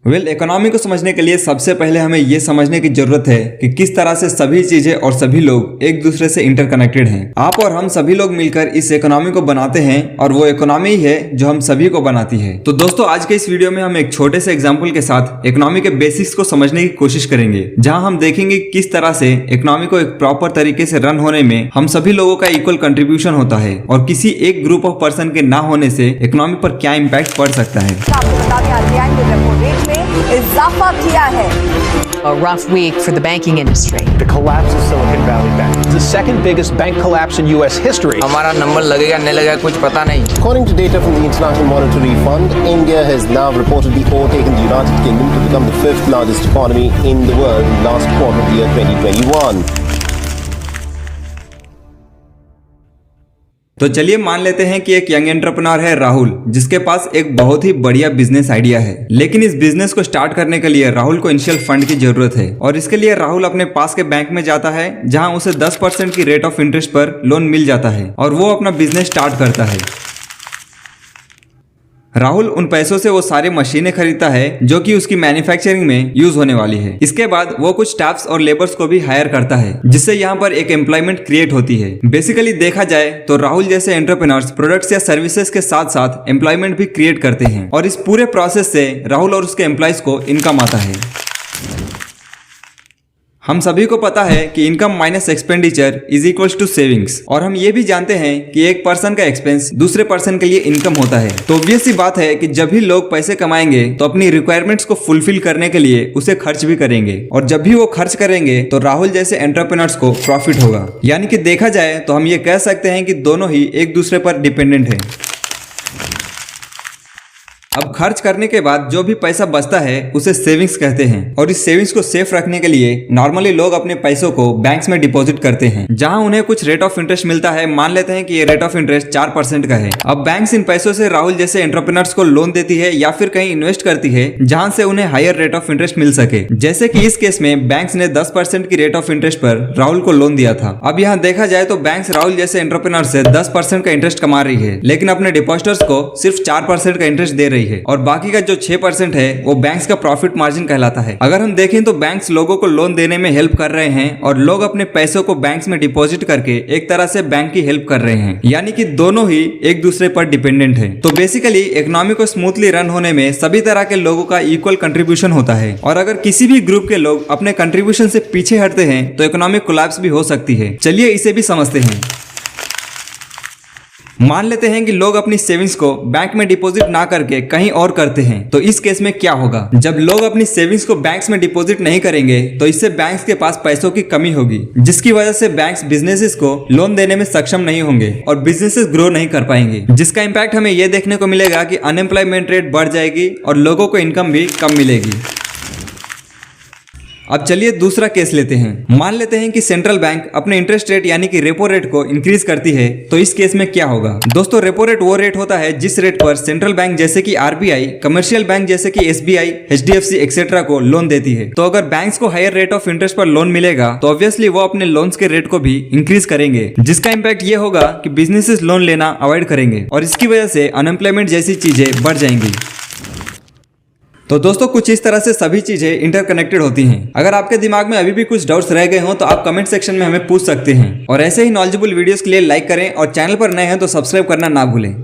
Economy को समझने के लिए सबसे पहले हमें यह समझने की जरूरत है कि किस तरह से सभी चीजें और सभी लोग एक दूसरे से इंटरकनेक्टेड हैं। आप और हम सभी लोग मिलकर इस इकोनॉमी को बनाते हैं और वो इकोनॉमी ही है जो हम सभी को बनाती है। तो दोस्तों, आज के इस वीडियो में हम एक छोटे से एग्जाम्पल के साथ इकोनॉमी के बेसिक्स को समझने की कोशिश करेंगे, जहाँ हम देखेंगे किस तरह से इकोनॉमी को एक प्रॉपर तरीके से रन होने में हम सभी लोगों का इक्वल कंट्रीब्यूशन होता है और किसी एक ग्रुप ऑफ पर्सन के ना होने से इकोनॉमी पर क्या इम्पैक्ट पड़ सकता है। इजाफा किया है। A rough week for the banking industry. The collapse of Silicon Valley Bank, the second biggest bank collapse in U.S. history. हमारा नंबर लगेगा नहीं लगेगा कुछ पता नहीं। According to data from the International Monetary Fund, India has now reportedly overtaken the United Kingdom to become the fifth largest economy in the world in the last quarter of the year 2021. तो चलिए मान लेते हैं कि एक young entrepreneur है राहुल, जिसके पास एक बहुत ही बढ़िया बिजनेस आइडिया है। लेकिन इस बिजनेस को स्टार्ट करने के लिए राहुल को इनिशियल फंड की जरूरत है और इसके लिए राहुल अपने पास के बैंक में जाता है, जहां उसे 10% की रेट ऑफ इंटरेस्ट पर लोन मिल जाता है और वो अपना बिजनेस स्टार्ट करता है। राहुल उन पैसों से वो सारी मशीनें खरीदता है जो कि उसकी मैन्युफैक्चरिंग में यूज होने वाली है। इसके बाद वो कुछ स्टाफ्स और लेबर्स को भी हायर करता है, जिससे यहाँ पर एक एम्प्लॉयमेंट क्रिएट होती है। बेसिकली देखा जाए तो राहुल जैसे एंटरप्रेन्योर्स प्रोडक्ट्स या सर्विसेज के साथ साथ एम्प्लॉयमेंट भी क्रिएट करते हैं और इस पूरे प्रोसेस से राहुल और उसके एम्प्लॉयज को इनकम आता है। हम सभी को पता है कि income minus expenditure is equals to savings, और हम ये भी जानते हैं कि एक पर्सन का एक्सपेंस दूसरे पर्सन के लिए इनकम होता है। तो ऑब्वियस सी बात है कि जब भी लोग पैसे कमाएंगे तो अपनी रिक्वायरमेंट्स को फुलफिल करने के लिए उसे खर्च भी करेंगे, और जब भी वो खर्च करेंगे तो राहुल जैसे एंटरप्रेन्योर्स को प्रॉफिट होगा। यानी कि देखा जाए तो हम ये कह सकते हैं कि दोनों ही एक दूसरे पर डिपेंडेंट है। अब खर्च करने के बाद जो भी पैसा बचता है उसे सेविंग्स कहते हैं, और इस सेविंग्स को सेफ रखने के लिए नॉर्मली लोग अपने पैसों को बैंक्स में डिपॉजिट करते हैं, जहां उन्हें कुछ रेट ऑफ इंटरेस्ट मिलता है। मान लेते हैं कि ये रेट ऑफ इंटरेस्ट 4% का है। अब बैंक्स इन पैसों से राहुल जैसे एंटरप्रेन्योर्स को लोन देती है या फिर कहीं इन्वेस्ट करती है जहां से उन्हें हायर रेट ऑफ इंटरेस्ट मिल सके। जैसे कि इस केस में बैंक्स ने 10% की रेट ऑफ इंटरेस्ट पर राहुल को लोन दिया था। अब यहाँ देखा जाए तो बैंक्स राहुल जैसे एंटरप्रेन्योर से 10% का इंटरेस्ट कमा रही है, लेकिन अपने डिपॉजिटर्स को सिर्फ 4% का इंटरेस्ट दे रही है, और बाकी का जो 6% है वो बैंक्स का प्रॉफिट मार्जिन कहलाता है। अगर हम देखें तो बैंक्स लोगों को लोन देने में हेल्प कर रहे हैं और लोग अपने पैसों को बैंक्स में डिपॉजिट करके एक तरह से बैंक की हेल्प कर रहे हैं, यानी कि दोनों ही एक दूसरे पर डिपेंडेंट है। तो बेसिकली इकोनॉमी को स्मूथली रन होने में सभी तरह के लोगों का इक्वल कंट्रीब्यूशन होता है, और अगर किसी भी ग्रुप के लोग अपने कंट्रीब्यूशन से पीछे हटते हैं तो इकोनॉमिक कोलैप्स भी हो सकती है। चलिए इसे भी समझते हैं। मान लेते हैं कि लोग अपनी सेविंग्स को बैंक में डिपॉजिट ना करके कहीं और करते हैं, तो इस केस में क्या होगा? जब लोग अपनी सेविंग्स को बैंक्स में डिपॉजिट नहीं करेंगे तो इससे बैंक्स के पास पैसों की कमी होगी, जिसकी वजह से बैंक्स बिजनेसेस को लोन देने में सक्षम नहीं होंगे और बिजनेसेस ग्रो नहीं कर पाएंगे, जिसका इम्पैक्ट हमें यह देखने को मिलेगा कि अनएम्प्लॉयमेंट रेट बढ़ जाएगी और लोगों को इनकम भी कम मिलेगी। अब चलिए दूसरा केस लेते हैं। मान लेते हैं कि सेंट्रल बैंक अपने इंटरेस्ट रेट यानी कि रेपो रेट को इंक्रीज करती है, तो इस केस में क्या होगा? दोस्तों, रेपो रेट वो रेट होता है जिस रेट पर सेंट्रल बैंक जैसे कि आरबीआई, कमर्शियल बैंक जैसे कि एसबीआई, एचडीएफसी एक्सेट्रा को लोन देती है। तो अगर बैंक्स को हायर रेट ऑफ इंटरेस्ट पर लोन मिलेगा तो ऑब्वियसली वो अपने लोन्स के रेट को भी इंक्रीज करेंगे, जिसका इंपैक्ट ये होगा कि बिजनेसेस लोन लेना अवॉइड करेंगे और इसकी वजह से अनएम्प्लॉयमेंट जैसी चीजें बढ़ जाएंगी। तो दोस्तों, कुछ इस तरह से सभी चीजें इंटरकनेक्टेड होती हैं। अगर आपके दिमाग में अभी भी कुछ डाउट्स रह गए हों तो आप कमेंट सेक्शन में हमें पूछ सकते हैं, और ऐसे ही नॉलेजेबल वीडियोस के लिए लाइक करें और चैनल पर नए हैं तो सब्सक्राइब करना ना भूलें।